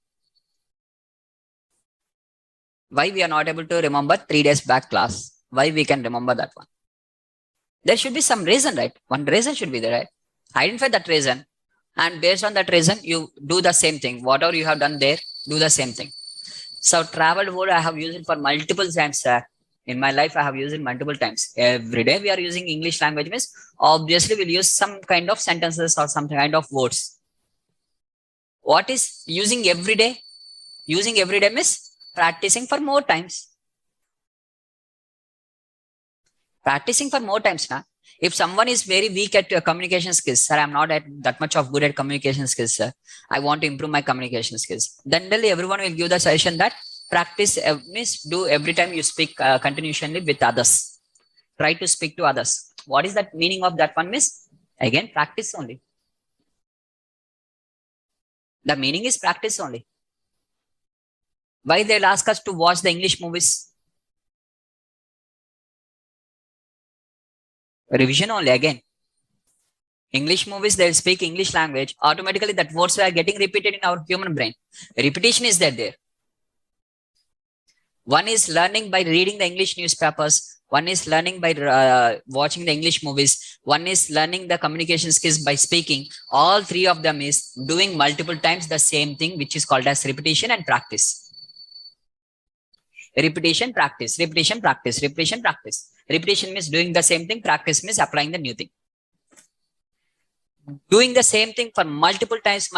why we are not able to remember 3 days back class. Why we can remember that one. There should be some reason, right? One reason should be there, right? Identify that reason. And based on that reason, you do the same thing. Whatever you have done there, do the same thing. So travel word, I have used it for multiple times, sir. In my life, I have used it multiple times. Every day we are using English language means obviously we'll use some kind of sentences or some kind of words. What is using every day? Using every day means practicing for more times. Practicing for more times now. If someone is very weak at communication skills, sir, I'm not that much of good at communication skills, sir. I want to improve my communication skills. Then really everyone will give the suggestion that practice means do every time you speak continuously with others. Try to speak to others. What is that meaning of that one means? Again, practice only. The meaning is practice only. Why they'll ask us to watch the English movies? Revision only again. English movies, they'll speak English language. Automatically, that words are getting repeated in our human brain. Repetition is there. One is learning by reading the English newspapers. One is learning by watching the English movies. One is learning the communication skills by speaking. All three of them is doing multiple times the same thing, which is called as repetition and practice. Repetition, practice, repetition, practice, repetition, practice. Repetition means doing the same thing. Practice means applying the new thing. Doing the same thing for multiple times.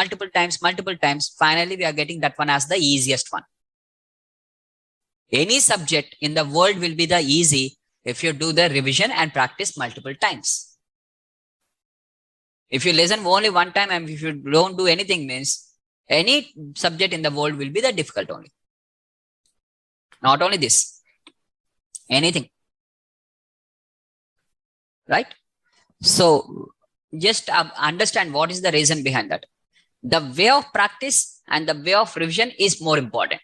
Finally, we are getting that one as the easiest one. Any subject in the world will be the easy if you do the revision and practice multiple times. If you listen only one time and if you don't do anything means any subject in the world will be the difficult only. Not only this, anything. Right? So just understand what is the reason behind that. The way of practice and the way of revision is more important.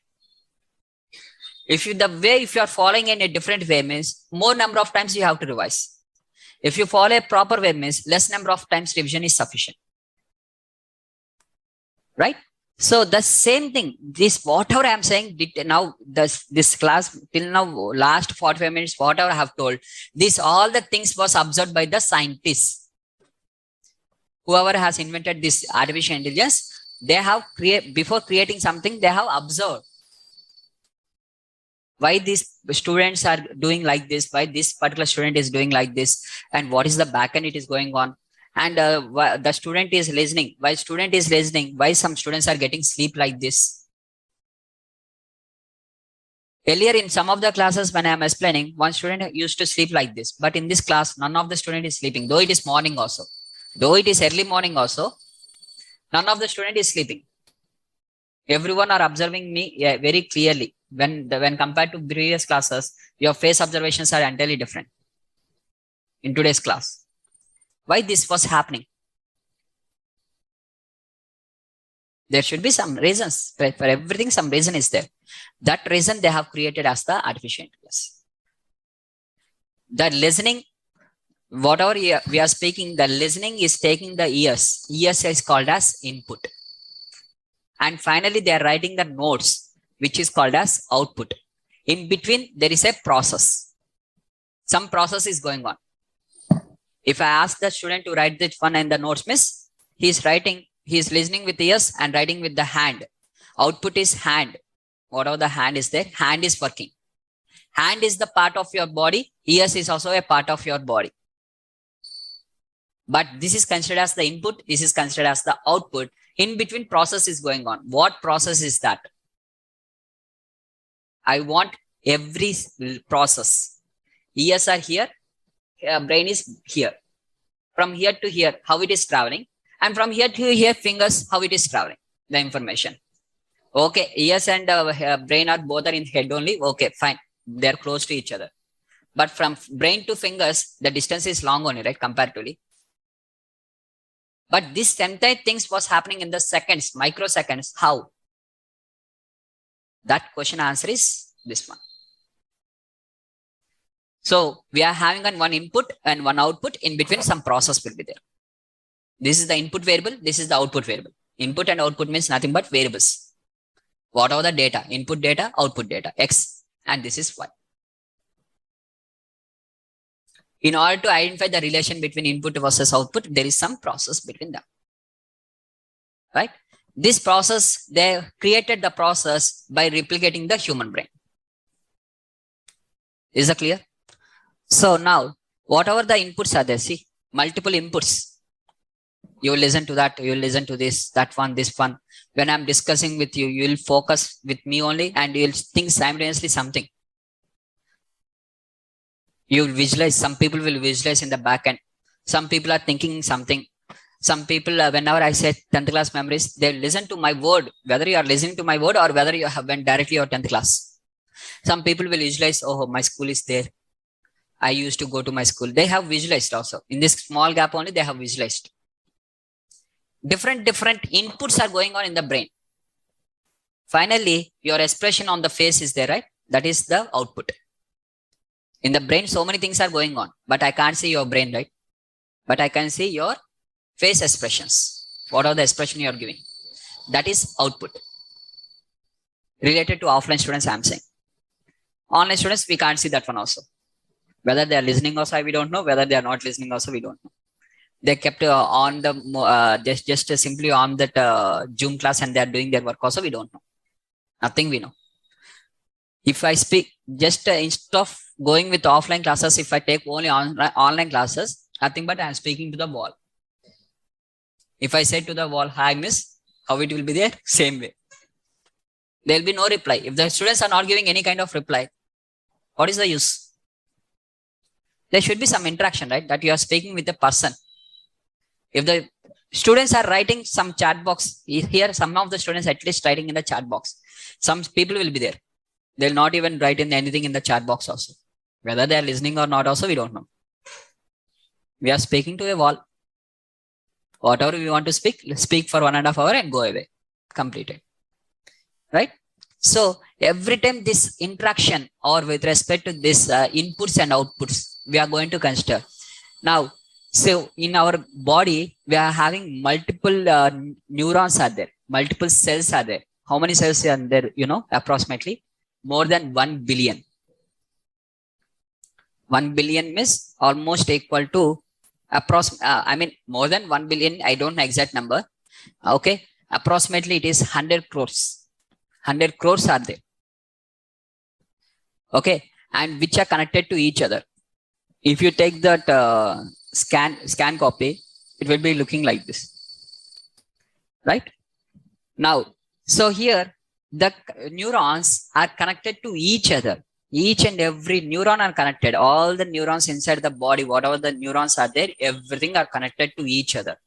If you are following in a different way means more number of times you have to revise. If you follow a proper way means less number of times revision is sufficient. Right? So the same thing, this whatever I am saying now, this class till now, last 45 minutes, whatever I have told, this all the things was observed by the scientists. Whoever has invented this artificial intelligence, they have before creating something, they have observed why these students are doing like this, why this particular student is doing like this, and what is the backend it is going on. And the student is listening. Why student is listening? Why some students are getting sleep like this? Earlier in some of the classes when I am explaining, one student used to sleep like this. But in this class, none of the student is sleeping. Though it is morning also. Though it is early morning also, none of the student is sleeping. Everyone are observing me very clearly. When compared to previous classes, your face observations are entirely different in today's class. Why this was happening? There should be some reasons. For everything, some reason is there. That reason they have created as the artificial intelligence. The listening, whatever we are speaking, the listening is taking the ears. Ears is called as input. And finally, they are writing the notes, which is called as output. In between, there is a process. Some process is going on. If I ask the student to write this one in the notes, miss, he is listening with ears and writing with the hand. Output is hand. Whatever the hand is there, hand is working. Hand is the part of your body. Ears is also a part of your body. But this is considered as the input. This is considered as the output. In between, process is going on. What process is that? I want every process. Ears are here. Brain is here. From here to here, how it is traveling. And from here to here, fingers, how it is traveling. The information. Okay, ears and brain are both are in head only. Okay, fine. They're close to each other. But from brain to fingers, the distance is long only, right? Comparatively. But this entire things was happening in the seconds, microseconds. How? That question answer is this one. So we are having one input and one output. In between, some process will be there. This is the input variable. This is the output variable. Input and output means nothing but variables. What are the data? Input data, output data, X, and this is Y. In order to identify the relation between input versus output, there is some process between them. Right? This process, they created the process by replicating the human brain. Is that clear? So now, whatever the inputs are there, see, multiple inputs. You will listen to that, you will listen to this, that one, this one. When I'm discussing with you, you will focus with me only and you will think simultaneously something. You will visualize, some people will visualize in the back end. Some people are thinking something. Some people, whenever I say 10th class memories, they listen to my word, whether you are listening to my word or whether you have went directly your 10th class. Some people will visualize, oh, my school is there. I used to go to my school. They have visualized also. In this small gap only, they have visualized. Different inputs are going on in the brain. Finally, your expression on the face is there, right? That is the output. In the brain, so many things are going on, but I can't see your brain, right? But I can see your face expressions. What are the expression you are giving? That is output. Related to offline students, I'm saying. Online students, we can't see that one also. Whether they are listening also, we don't know. Whether they are not listening also, we don't know. They kept on the, just simply on that Zoom class and they are doing their work also, we don't know. Nothing we know. If I speak, just instead of going with offline classes, if I take only online classes, nothing but I am speaking to the wall. If I say to the wall, hi miss, how it will be there? Same way. There will be no reply. If the students are not giving any kind of reply, what is the use? There should be some interaction, right? That you are speaking with a person. If the students are writing some chat box, here some of the students at least writing in the chat box. Some people will be there. They'll not even write in anything in the chat box also. Whether they are listening or not also, we don't know. We are speaking to a wall. Whatever we want to speak, let's speak for 1.5 hours and go away. Completed. Right? So every time this interaction or with respect to this inputs and outputs, we are going to consider. Now, so in our body, we are having multiple neurons are there. Multiple cells are there. How many cells are there? You know, approximately more than 1 billion. 1 billion means almost equal to more than 1 billion. I don't know exact number. Okay. Approximately it is 100 crores. 100 crores are there. Okay. And which are connected to each other. If you take that scan copy, it will be looking like this. Right? Now, so here the neurons are connected to each other. Each and every neuron are connected. All the neurons inside the body, whatever the neurons are there, everything are connected to each other.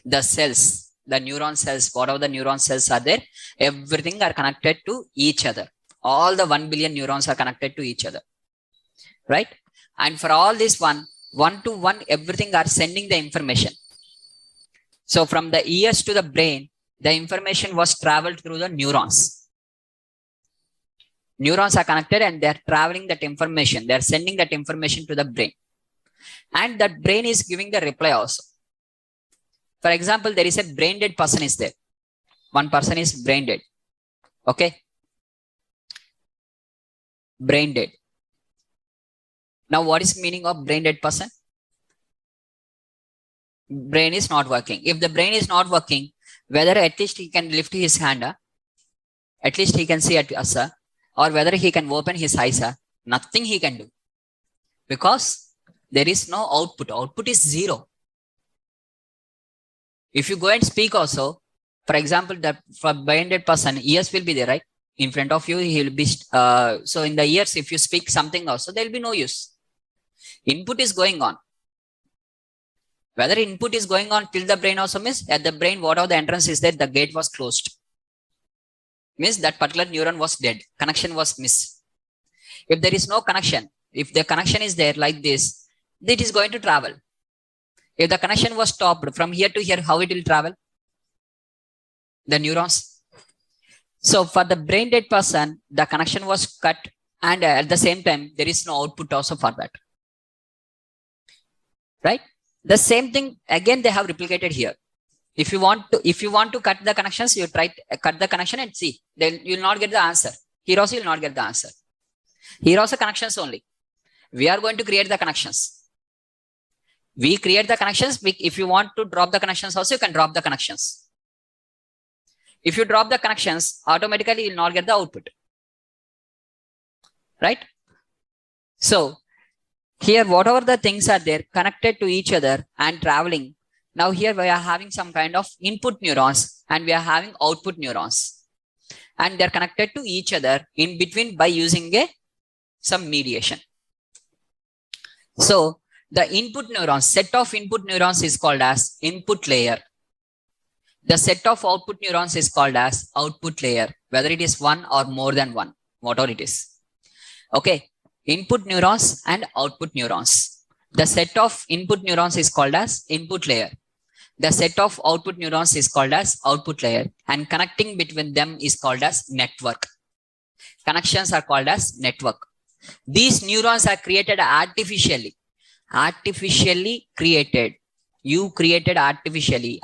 The cells, the neuron cells, whatever the neuron cells are there, everything are connected to each other. All the 1 billion neurons are connected to each other. Right? And for all this one to one, everything are sending the information. So from the ears to the brain, the information was traveled through the neurons. Neurons are connected and they are traveling that information. They are sending that information to the brain. And that brain is giving the reply also. For example, there is a brain dead person is there. one person is brain dead. Okay. Brain dead. Now, what is meaning of brain dead person? Brain is not working. If the brain is not working, whether at least he can lift his hand, at least he can see at us, or whether he can open his eyes, nothing he can do. Because there is no output. Output is zero. If you go and speak also, for example, that for brain dead person, ears will be there, right? In front of you, he will be, so in the ears, if you speak something also, there will be no use. Input is going on. Whether input is going on till the brain also means at the brain, whatever the entrance is there, the gate was closed. Means that particular neuron was dead. Connection was missed. If there is no connection, if the connection is there like this, it is going to travel. If the connection was stopped from here to here, how it will travel? The neurons. So for the brain dead person, the connection was cut, and at the same time, there is no output also for that. Right? The same thing again they have replicated here. If you want to cut the connections, you try to cut the connection and see. Then you will not get the answer. Here also you will not get the answer. Here also connections only. We are going to create the connections. We create the connections. If you want to drop the connections also, you can drop the connections. If you drop the connections, automatically you will not get the output. Right? So here, whatever the things are there connected to each other and traveling. Now here we are having some kind of input neurons and we are having output neurons. And they're connected to each other in between by using some mediation. So the input neurons, set of input neurons is called as input layer. The set of output neurons is called as output layer, whether it is one or more than one, whatever it is. Okay. Input neurons and output neurons. The set of input neurons is called as input layer. The set of output neurons is called as output layer, and connecting between them is called as network. Connections are called as network. These neurons are created artificially. Artificially created. You created artificially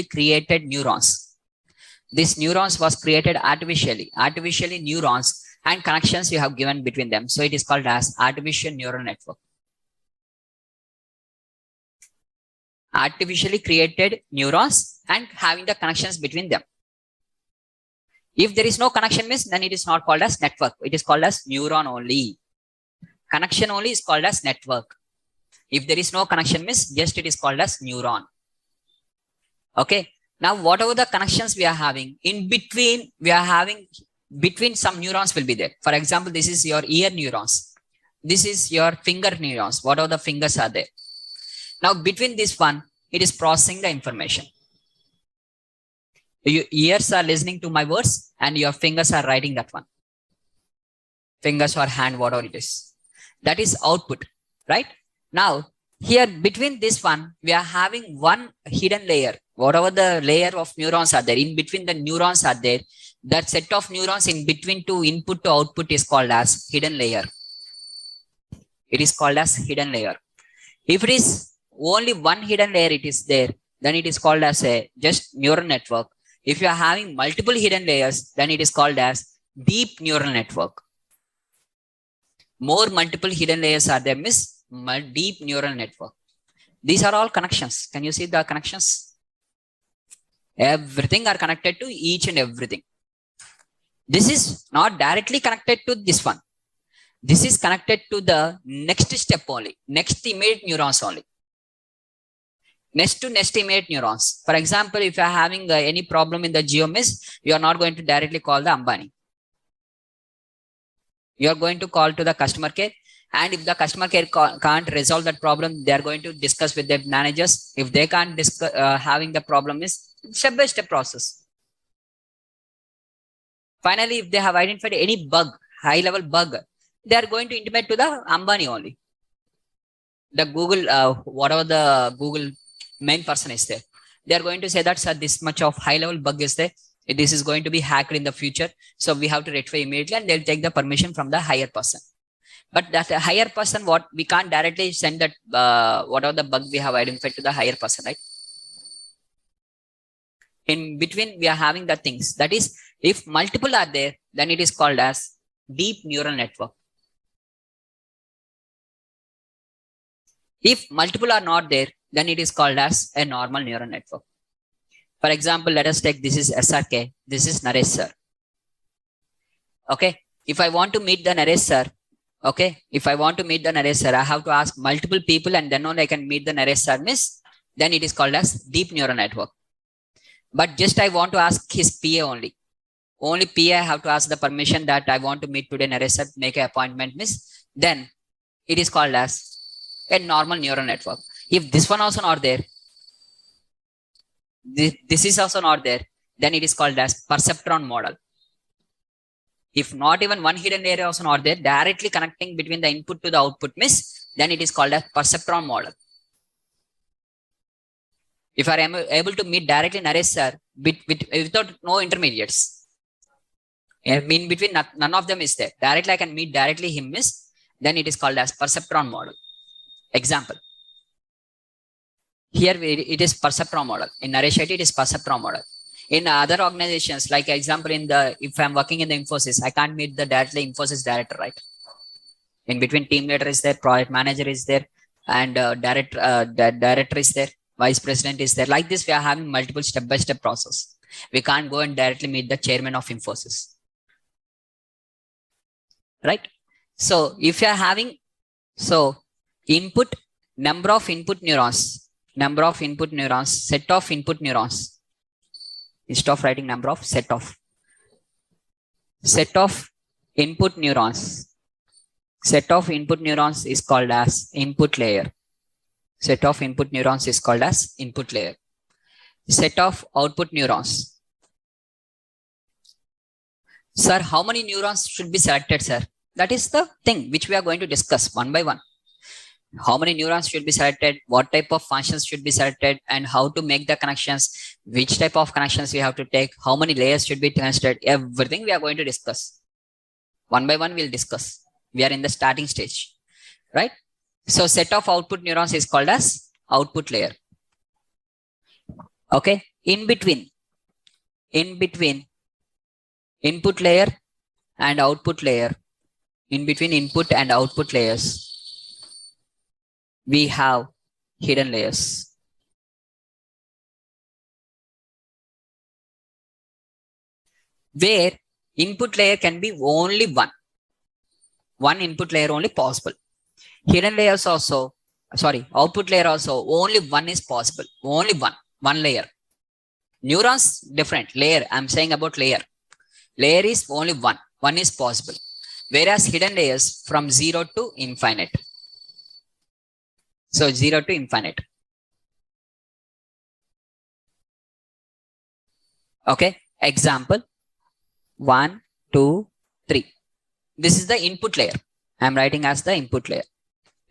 created neurons. These neurons was created artificially neurons, and connections you have given between them. So it is called as artificial neural network. Artificially created neurons and having the connections between them. If there is no connection means, then it is not called as network. It is called as neuron only. Connection only is called as network. If there is no connection means, just it is called as neuron. Okay. Now, whatever the connections we are having, in between, we are having between some neurons will be there. For example, this is your ear neurons. This is your finger neurons. Whatever the fingers are there. Now, between this one, it is processing the information. Your ears are listening to my words and your fingers are writing that one. Fingers or hand, whatever it is. That is output, right? Now, here between this one, we are having one hidden layer. Whatever the layer of neurons are there, in between the neurons are there, that set of neurons in between to input to output is called as hidden layer. It is called as hidden layer. If it is only one hidden layer it is there, then it is called as a just neural network. If you are having multiple hidden layers, then it is called as deep neural network. More multiple hidden layers are there, means deep neural network. These are all connections. Can you see the connections? Everything are connected to each and everything. This is not directly connected to this one. This is connected to the next step only, next immediate neurons only. Next to next immediate neurons. For example, if you are having any problem in the GeoMIS, you are not going to directly call the Ambani. You are going to call to the customer care. And if the customer care can't resolve that problem, they are going to discuss with their managers. If they can't discuss, having the problem is step-by-step process. Finally, if they have identified any bug, high-level bug, they are going to intimate to the Ambani only. The Google, whatever the Google main person is there, they are going to say that, sir, this much of high-level bug is there. This is going to be hacked in the future. So we have to rectify immediately, and they'll take the permission from the higher person. But that higher person, what we can't directly send that whatever the bug we have identified to the higher person, right? In between, we are having the things. That is, if multiple are there, then it is called as deep neural network. If multiple are not there, then it is called as a normal neural network. For example, let us take this is SRK, this is Naresh sir. Okay, if I want to meet the Naresh sir, okay, if I want to meet the Naresh sir, I have to ask multiple people and then only I can meet the Naresh sir, miss. Then it is called as deep neural network. But just I want to ask his PA only. Only PA I have to ask the permission that I want to meet today Naresh sir, make an appointment, miss. Then it is called as a normal neural network. If this one also not there, this is also not there, then it is called as perceptron model. If not even one hidden layer also not there, directly connecting between the input to the output, miss, then it is called as perceptron model. If I am able to meet directly Naresh sir without no intermediates, in between none of them is there, directly I can meet directly him, miss, then it is called as perceptron model. Example. Here it is perceptron model. In Naresh it is perceptron model. In other organizations, like example, if I'm working in the Infosys, I can't meet the directly Infosys director, right? In between, team leader is there, project manager is there, and director is there, vice president is there. Like this, we are having multiple step-by-step process. We can't go and directly meet the chairman of Infosys, right? So if you are having, input, number of input neurons, set of input neurons. Instead of writing number of, set of input neurons. Set of input neurons is called as input layer. Set of input neurons is called as input layer. Set of output neurons. Sir, how many neurons should be selected, sir? That is the thing which we are going to discuss one by one. How many neurons should be selected, what type of functions should be selected, and how to make the connections, which type of connections we have to take, how many layers should be tested, everything we are going to discuss. One by one we'll discuss. We are in the starting stage, right? So set of output neurons is called as output layer. Okay, in between input layer and output layer, in between input and output layers, we have hidden layers. Where input layer can be only one input layer only possible. Hidden layers also, output layer also, only one is possible. Only one layer. Neurons, different. Layer, I'm saying about layer. Layer is only one is possible. Whereas hidden layers from 0 to infinite. So 0 to infinite. Okay, example 1, 2, 3. This is the input layer. I'm writing as the input layer.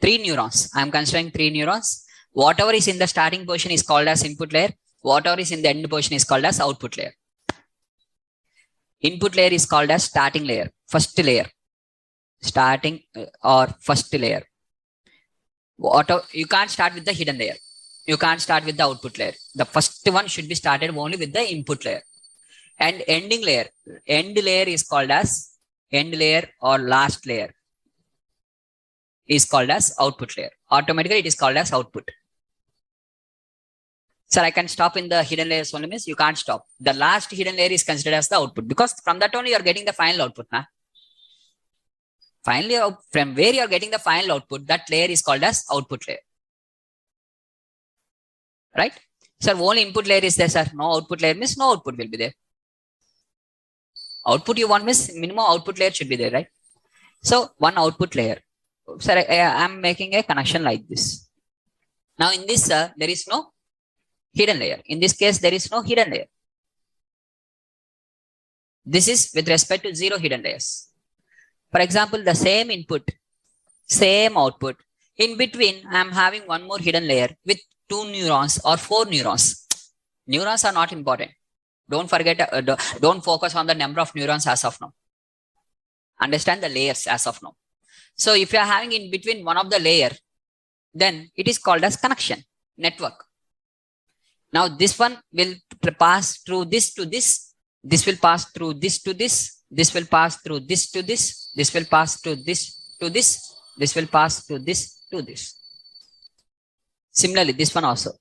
3 neurons. I'm considering 3 neurons. Whatever is in the starting position is called as input layer. Whatever is in the end position is called as output layer. Input layer is called as starting layer, first layer. Starting or first layer. You can't start with the hidden layer. You can't start with the output layer. The first one should be started only with the input layer. And ending layer. End layer is called as end layer or last layer is called as output layer. Automatically it is called as output. Sir, I can stop in the hidden layers only, means you can't stop. The last hidden layer is considered as the output because from that only you are getting the final output. Finally, from where you are getting the final output, that layer is called as output layer. Right? Sir, only input layer is there, sir. No output layer means no output will be there. Output you want means minimum output layer should be there, right? So one output layer. Sir, I am making a connection like this. Now in this, there is no hidden layer. In this case, there is no hidden layer. This is with respect to 0 hidden layers. For example, the same input, same output. In between, I am having one more hidden layer with 2 neurons or 4 neurons. Neurons are not important. Don't forget, don't focus on the number of neurons as of now. Understand the layers as of now. So if you are having in between one of the layer, then it is called as connection, network. Now this one will pass through this to this. This will pass through this to this. This will pass through this to this. This will pass through this to this. This will pass through this to this. Similarly, this one also.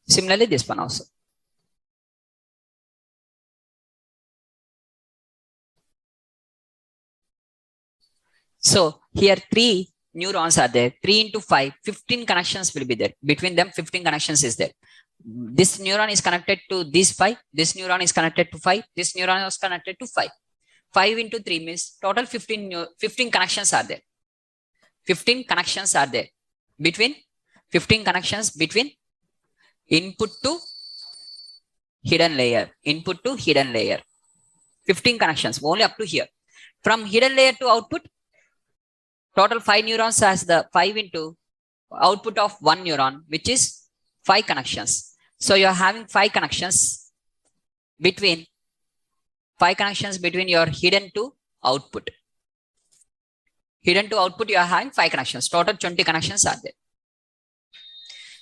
Similarly, this one also. So here 3 neurons are there. 3 into 5, 15 connections will be there. Between them, 15 connections is there. This neuron is connected to this 5. This neuron is connected to 5. This neuron is connected to 5. 5 into 3 means total 15 connections are there. 15 connections are there. Between 15 connections between input to hidden layer. Input to hidden layer. 15 connections only up to here. From hidden layer to output, total 5 neurons has the 5 into output of 1 neuron, which is 5 connections. So you are having 5 connections between your hidden to output. Hidden to output, you are having 5 connections. Total 20 connections are there.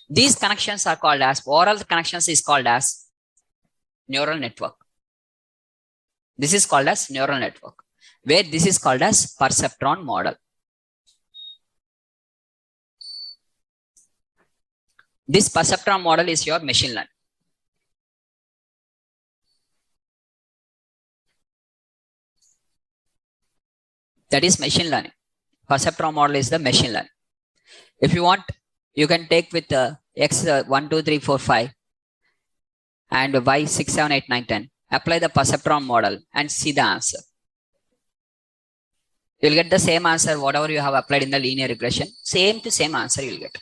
These connections are called as, oral connections is called as neural network. This is called as neural network, where this is called as perceptron model. This perceptron model is your machine learning. That is machine learning. Perceptron model is the machine learning. If you want, you can take with x 1, 2, 3, 4, 5 and y 6, 7, 8, 9, 10. Apply the perceptron model and see the answer. You'll get the same answer, whatever you have applied in the linear regression. Same to same answer you'll get.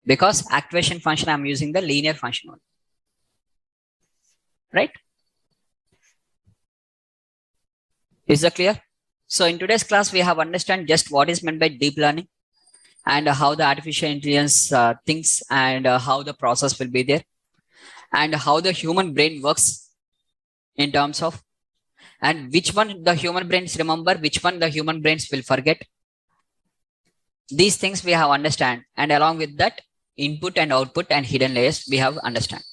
Because activation function, I'm using the linear function only. Right? Is that clear? So in today's class, we have understand just what is meant by deep learning and how the artificial intelligence thinks and how the process will be there and how the human brain works in terms of, and which one the human brains remember, which one the human brains will forget. These things we have understand, and along with that, input and output and hidden layers we have understand.